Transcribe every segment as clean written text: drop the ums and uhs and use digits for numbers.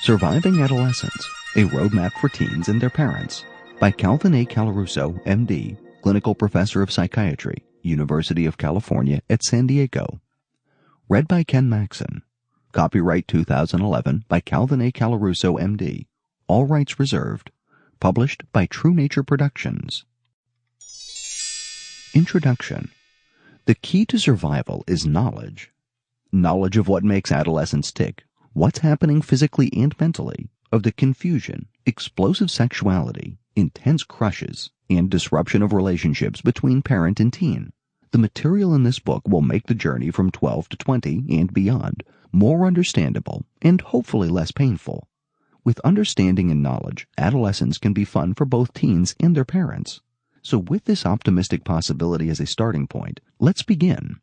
Surviving Adolescence, a Roadmap for Teens and Their Parents, by Calvin A. Colarusso, M.D., Clinical Professor of Psychiatry, University of California at San Diego. Read by Ken Maxon. Copyright 2011 by Calvin A. Colarusso, M.D., all rights reserved. Published by True Nature Productions. Introduction. The key to survival is knowledge. Knowledge of what makes adolescents tick, what's happening physically and mentally, of the confusion, explosive sexuality, intense crushes, and disruption of relationships between parent and teen. The material in this book will make the journey from 12 to 20 and beyond more understandable and hopefully less painful. With understanding and knowledge, adolescence can be fun for both teens and their parents. So with this optimistic possibility as a starting point, let's begin.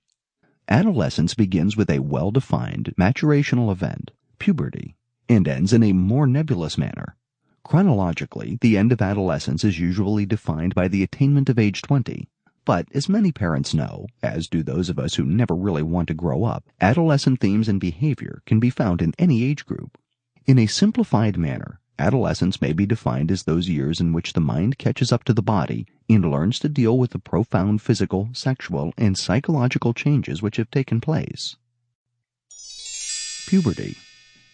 Adolescence begins with a well-defined maturational event, puberty, and ends in a more nebulous manner. Chronologically, the end of adolescence is usually defined by the attainment of age 20. But as many parents know, as do those of us who never really want to grow up, adolescent themes and behavior can be found in any age group. In a simplified manner, adolescence may be defined as those years in which the mind catches up to the body and learns to deal with the profound physical, sexual, and psychological changes which have taken place. Puberty.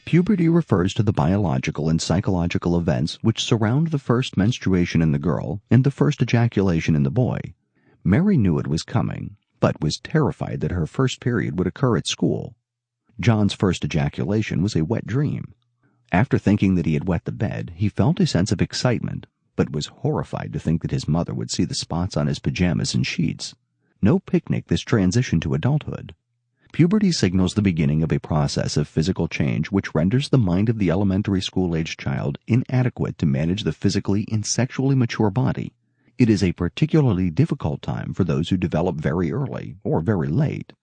Puberty refers to the biological and psychological events which surround the first menstruation in the girl and the first ejaculation in the boy. Mary knew it was coming, but was terrified that her first period would occur at school. John's first ejaculation was a wet dream. After thinking that he had wet the bed, he felt a sense of excitement, but was horrified to think that his mother would see the spots on his pajamas and sheets. No picnic this transition to adulthood. Puberty signals the beginning of a process of physical change which renders the mind of the elementary school-aged child inadequate to manage the physically and sexually mature body. It is a particularly difficult time for those who develop very early or very late.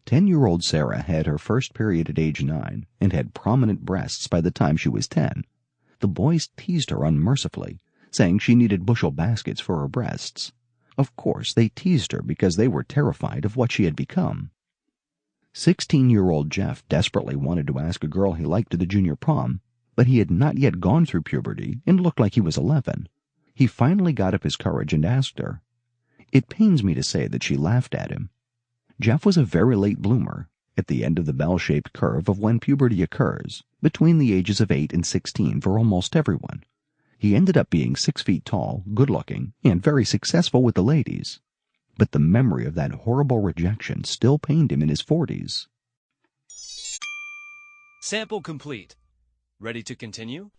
10-year-old Sarah had her first period at age 9 and had prominent breasts by the time she was 10. The boys teased her unmercifully, saying she needed bushel baskets for her breasts. Of course, they teased her because they were terrified of what she had become. 16-year-old Jeff desperately wanted to ask a girl he liked to the junior prom, but he had not yet gone through puberty and looked like he was 11. He finally got up his courage and asked her. It pains me to say that she laughed at him. Jeff was a very late bloomer, at the end of the bell-shaped curve of when puberty occurs, between the ages of 8 and 16 for almost everyone. He ended up being 6 feet tall, good-looking, and very successful with the ladies. But the memory of that horrible rejection still pained him in his 40s. Sample complete. Ready to continue?